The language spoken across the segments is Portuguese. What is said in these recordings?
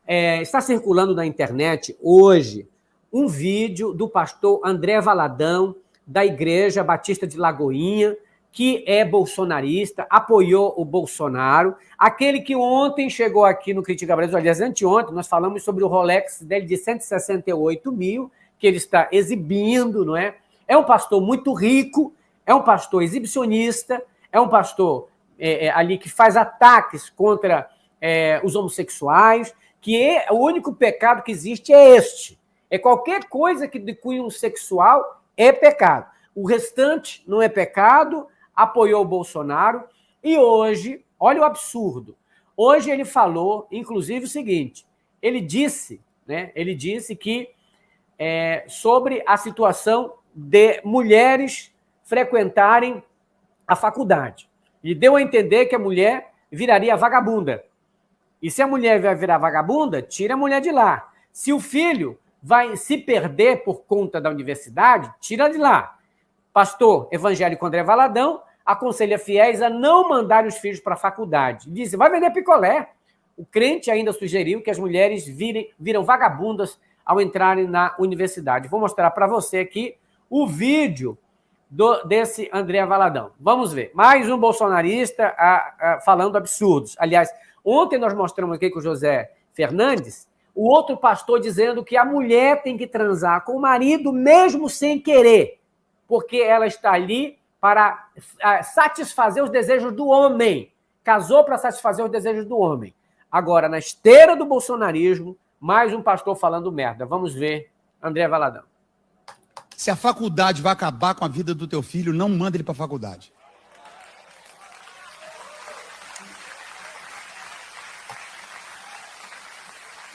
Está circulando na internet hoje um vídeo do pastor André Valadão, da Igreja Batista de Lagoinha, que é bolsonarista, apoiou o Bolsonaro, aquele que ontem chegou aqui no Critica Brasil, aliás, anteontem, nós falamos sobre o Rolex dele de 168 mil, que ele está exibindo, não é? É um pastor muito rico, é um pastor exibicionista, é um pastor ali que faz ataques contra os homossexuais, que o único pecado que existe é este. É qualquer coisa que de cunho sexual é pecado. O restante não é pecado, apoiou o Bolsonaro, e hoje, olha o absurdo, hoje ele falou, inclusive, o seguinte, ele disse que sobre a situação de mulheres frequentarem a faculdade. E deu a entender que a mulher viraria vagabunda. E se a mulher vai virar vagabunda, tira a mulher de lá. Se o filho vai se perder por conta da universidade, tira de lá. Pastor evangélico André Valadão aconselha fiéis a não mandarem os filhos para a faculdade. Diz, vai vender picolé. O crente ainda sugeriu que as mulheres viram vagabundas ao entrarem na universidade. Vou mostrar para você aqui o vídeo desse André Valadão. Vamos ver. Mais um bolsonarista falando absurdos. Aliás, ontem nós mostramos aqui com o José Fernandes, o outro pastor dizendo que a mulher tem que transar com o marido mesmo sem querer, porque ela está ali para satisfazer os desejos do homem. Casou para satisfazer os desejos do homem. Agora, na esteira do bolsonarismo, mais um pastor falando merda. Vamos ver, André Valadão. Se a faculdade vai acabar com a vida do teu filho, não manda ele para a faculdade.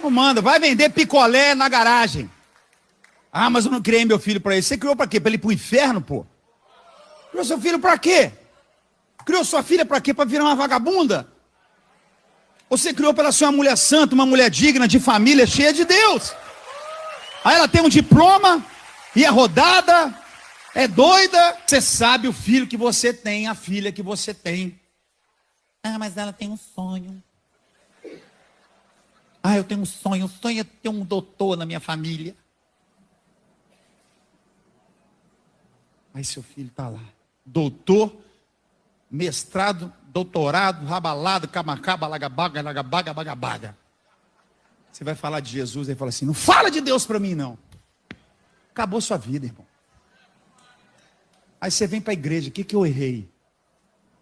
Não manda, vai vender picolé na garagem. Ah, mas eu não criei meu filho para isso. Você criou para quê? Para ele ir para o inferno, pô? Criou seu filho para quê? Criou sua filha para quê? Para virar uma vagabunda? Você criou para ela ser uma mulher santa, uma mulher digna, de família, cheia de Deus. Aí ela tem um diploma, e é rodada, é doida. Você sabe o filho que você tem, a filha que você tem. Ah, mas ela tem um sonho. Ah, eu tenho um sonho. O sonho é ter um doutor na minha família. Aí seu filho está lá. Doutor, mestrado, doutorado, rabalado, camacaba, lagabaga, lagabaga, bagabaga. Você vai falar de Jesus, aí fala assim, não fala de Deus para mim, não. Acabou sua vida, irmão. Aí você vem para a igreja, o que eu errei?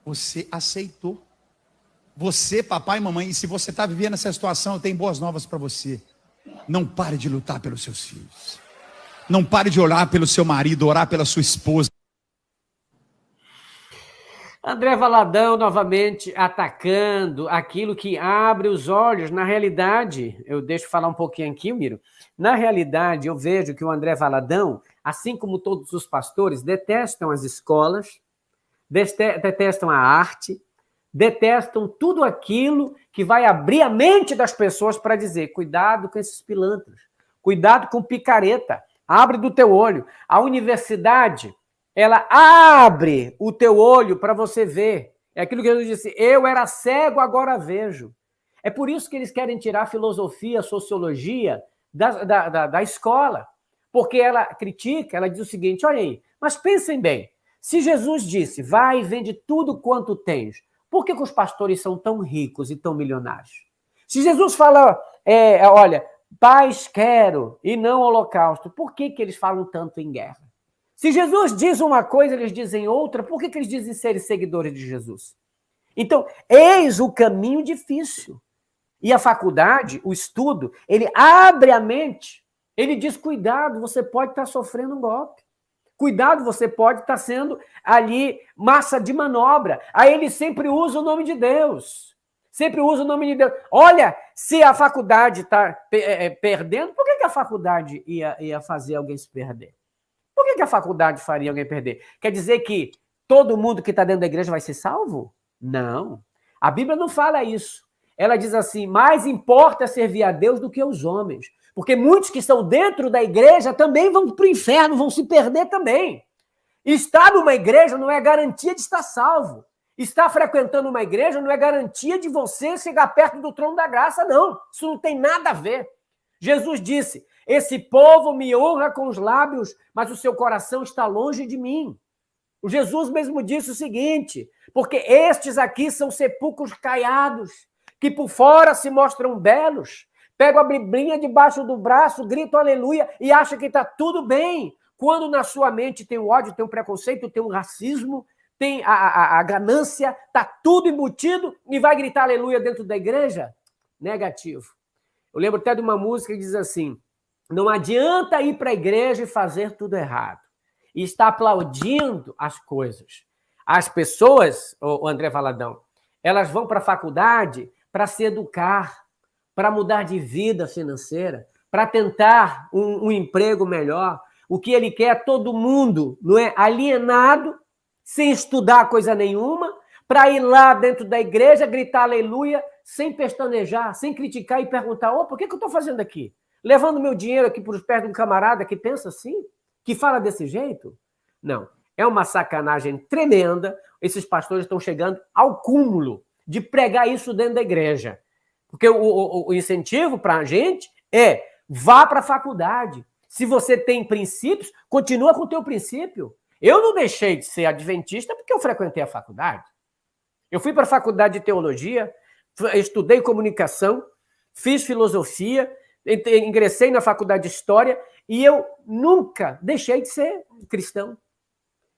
Você aceitou. Você, papai e mamãe, e se você está vivendo essa situação, eu tenho boas novas para você. Não pare de lutar pelos seus filhos. Não pare de orar pelo seu marido, orar pela sua esposa. André Valadão novamente atacando aquilo que abre os olhos. Na realidade, eu deixo falar um pouquinho aqui, Miro. Na realidade, eu vejo que o André Valadão, assim como todos os pastores, detestam as escolas, detestam a arte, detestam tudo aquilo que vai abrir a mente das pessoas para dizer, cuidado com esses pilantras, cuidado com picareta, abre do teu olho. A universidade, ela abre o teu olho para você ver. É aquilo que Jesus disse, eu era cego, agora vejo. É por isso que eles querem tirar a filosofia, a sociologia da escola. Porque ela critica, ela diz o seguinte, olha aí, mas pensem bem, se Jesus disse, vai e vende tudo quanto tens, por que os pastores são tão ricos e tão milionários? Se Jesus fala, olha, paz quero e não holocausto, por que eles falam tanto em guerra? Se Jesus diz uma coisa, eles dizem outra, por que eles dizem serem seguidores de Jesus? Então, eis o caminho difícil. E a faculdade, o estudo, ele abre a mente. Ele diz, cuidado, você pode estar sofrendo um golpe. Cuidado, você pode estar sendo ali massa de manobra. Aí ele sempre usa o nome de Deus. Sempre usa o nome de Deus. Olha, se a faculdade está perdendo, por que a faculdade ia fazer alguém se perder? Por que a faculdade faria alguém perder? Quer dizer que todo mundo que está dentro da igreja vai ser salvo? Não. A Bíblia não fala isso. Ela diz assim, mais importa servir a Deus do que os homens. Porque muitos que estão dentro da igreja também vão para o inferno, vão se perder também. Estar numa igreja não é garantia de estar salvo. Estar frequentando uma igreja não é garantia de você chegar perto do trono da graça, não. Isso não tem nada a ver. Jesus disse: esse povo me honra com os lábios, mas o seu coração está longe de mim. O Jesus mesmo disse o seguinte: porque estes aqui são sepulcros caiados, que por fora se mostram belos, pegam a biblinha debaixo do braço, gritam aleluia e acham que está tudo bem, quando na sua mente tem o ódio, tem o preconceito, tem o racismo, tem a ganância, está tudo embutido e vai gritar aleluia dentro da igreja? Negativo. Eu lembro até de uma música que diz assim: não adianta ir para a igreja e fazer tudo errado e está aplaudindo as coisas. As pessoas, o André Valadão, elas vão para a faculdade para se educar, para mudar de vida financeira, para tentar um emprego melhor. O que ele quer é todo mundo, não é, alienado, sem estudar coisa nenhuma, para ir lá dentro da igreja, gritar aleluia, sem pestanejar, sem criticar e perguntar: por que eu estou fazendo aqui? Levando meu dinheiro aqui para os pés de um camarada que pensa assim? Que fala desse jeito? Não. É uma sacanagem tremenda. Esses pastores estão chegando ao cúmulo de pregar isso dentro da igreja. Porque o incentivo para a gente é: vá para a faculdade. Se você tem princípios, continua com o teu princípio. Eu não deixei de ser adventista porque eu frequentei a faculdade. Eu fui para a faculdade de teologia, estudei comunicação, fiz filosofia, ingressei na faculdade de história e eu nunca deixei de ser cristão.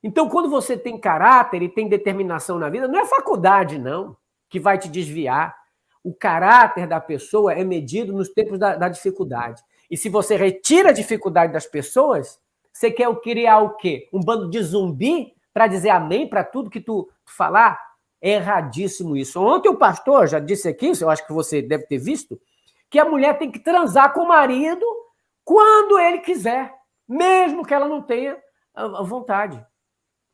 Então, quando você tem caráter e tem determinação na vida, não é a faculdade, não, que vai te desviar. O caráter da pessoa é medido nos tempos da dificuldade. E se você retira a dificuldade das pessoas, você quer criar o quê? Um bando de zumbi para dizer amém para tudo que tu falar? É erradíssimo isso. Ontem o pastor já disse aqui, eu acho que você deve ter visto, que a mulher tem que transar com o marido quando ele quiser, mesmo que ela não tenha vontade.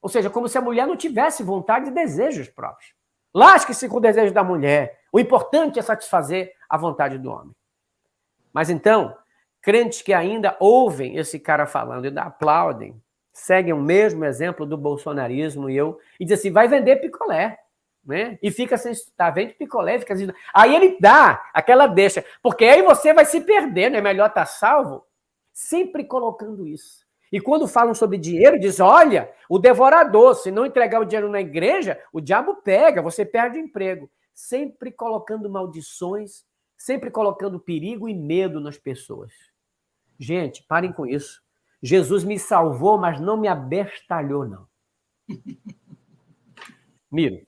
Ou seja, como se a mulher não tivesse vontade e desejos próprios. Lasque-se com o desejo da mulher. O importante é satisfazer a vontade do homem. Mas então, crentes que ainda ouvem esse cara falando e ainda aplaudem, seguem o mesmo exemplo do bolsonarismo e dizem assim: vai vender picolé. Né? E fica sem estudar, vende picolé, fica assim. Aí ele dá aquela deixa, porque aí você vai se perder, não é melhor estar salvo? Sempre colocando isso. E quando falam sobre dinheiro, diz: olha, o devorador, se não entregar o dinheiro na igreja, o diabo pega, você perde o emprego. Sempre colocando maldições, sempre colocando perigo e medo nas pessoas. Gente, parem com isso. Jesus me salvou, mas não me abestalhou, não. Miro.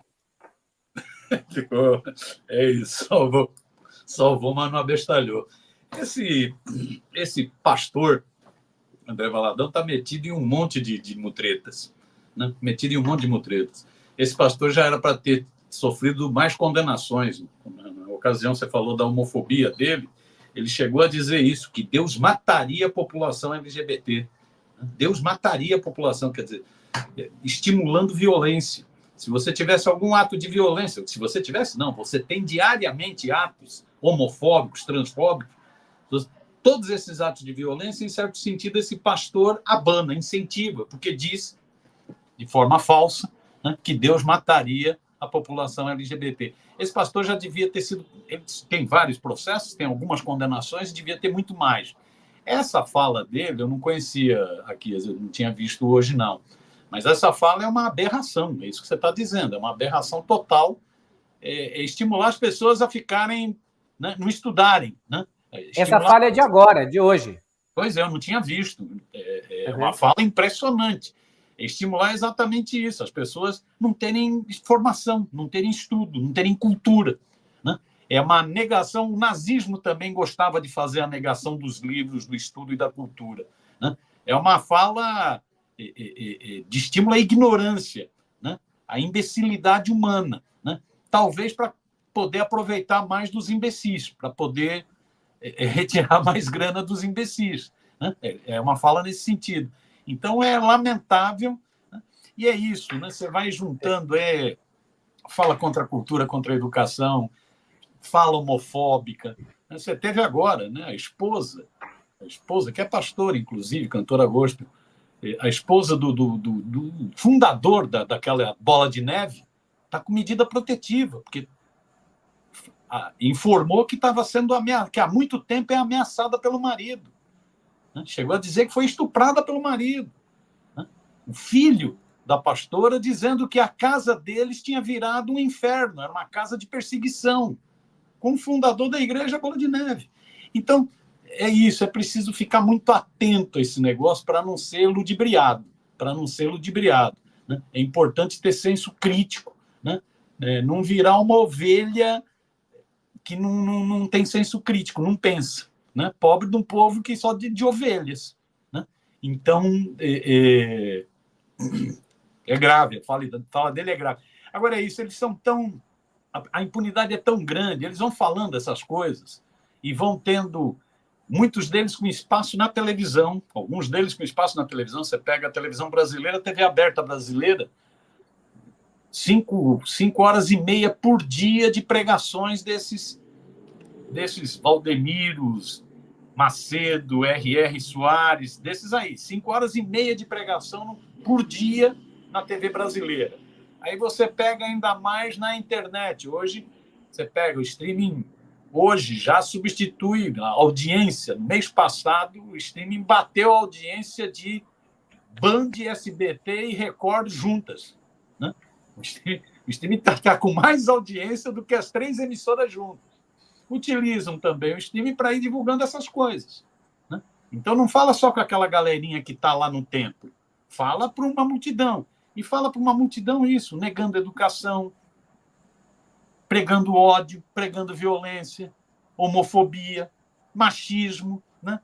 É isso, salvou, mas não abestalhou. Esse pastor, André Valadão, está metido em um monte de mutretas. Né? Metido em um monte de mutretas. Esse pastor já era para ter sofrido mais condenações. Na ocasião, você falou da homofobia dele, ele chegou a dizer isso, que Deus mataria a população LGBT. Deus mataria a população, quer dizer, estimulando violência. Se você tivesse algum ato de violência, se você tivesse, não, você tem diariamente atos homofóbicos, transfóbicos, todos esses atos de violência, em certo sentido, esse pastor abana, incentiva, porque diz, de forma falsa, né, que Deus mataria a população LGBT. Esse pastor já devia ter sido... Ele tem vários processos, tem algumas condenações, devia ter muito mais. Essa fala dele, eu não conhecia aqui, eu não tinha visto hoje, não. Mas essa fala é uma aberração, é isso que você está dizendo, é uma aberração total, é estimular as pessoas a ficarem, né, não estudarem. Né? Essa fala é de agora, de hoje. Pois é, eu não tinha visto. É uma fala impressionante. É estimular exatamente isso, as pessoas não terem formação, não terem estudo, não terem cultura. Né? É uma negação, o nazismo também gostava de fazer a negação dos livros, do estudo e da cultura. Né? É uma fala... de estímulo à ignorância, né? À imbecilidade humana, né? Talvez para poder aproveitar mais dos imbecis, para poder retirar mais grana dos imbecis. Né? É uma fala nesse sentido. Então, é lamentável, né? E é isso, né? Você vai juntando, fala contra a cultura, contra a educação, fala homofóbica. Você teve agora, né, a esposa, que é pastora, inclusive, cantora gospel, a esposa do fundador daquela Bola de Neve, está com medida protetiva, porque informou que estava sendo que há muito tempo é ameaçada pelo marido. Né? Chegou a dizer que foi estuprada pelo marido. Né? O filho da pastora dizendo que a casa deles tinha virado um inferno, era uma casa de perseguição, com o fundador da igreja Bola de Neve. Então, é isso, é preciso ficar muito atento a esse negócio para não ser ludibriado, né? É importante ter senso crítico, né? Não virar uma ovelha que não tem senso crítico, não pensa, né? Pobre de um povo que só de ovelhas, né? Então, é grave, a fala dele é grave. Agora é isso, eles são tão... A impunidade é tão grande, eles vão falando essas coisas e vão tendo... Muitos deles com espaço na televisão, alguns deles com espaço na televisão. Você pega a televisão brasileira, a TV aberta brasileira, 5 horas e meia por dia de pregações desses Valdemiros, Macedo, R.R. Soares, desses aí. 5 horas e meia de pregação por dia na TV brasileira. Aí você pega ainda mais na internet. Hoje, você pega o streaming... Hoje já substitui a audiência. No mês passado, o streaming bateu a audiência de Band, SBT e Record juntas. Né? O streaming está com mais audiência do que as 3 emissoras juntas. Utilizam também o streaming para ir divulgando essas coisas. Né? Então, não fala só com aquela galerinha que está lá no templo. Fala para uma multidão. E fala para uma multidão isso, negando educação, pregando ódio, pregando violência, homofobia, machismo, né?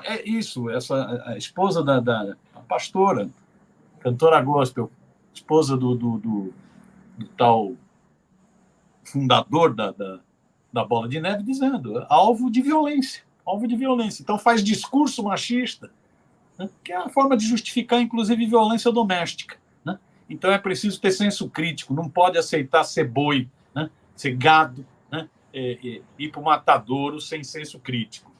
A esposa da pastora, cantora gospel, esposa do tal fundador da Bola de Neve, dizendo alvo de violência. Então faz discurso machista, né? Que é a forma de justificar, inclusive, violência doméstica. Né? Então é preciso ter senso crítico, não pode aceitar ser boi, né? Ser gado, né? Ir para o matadouro sem senso crítico.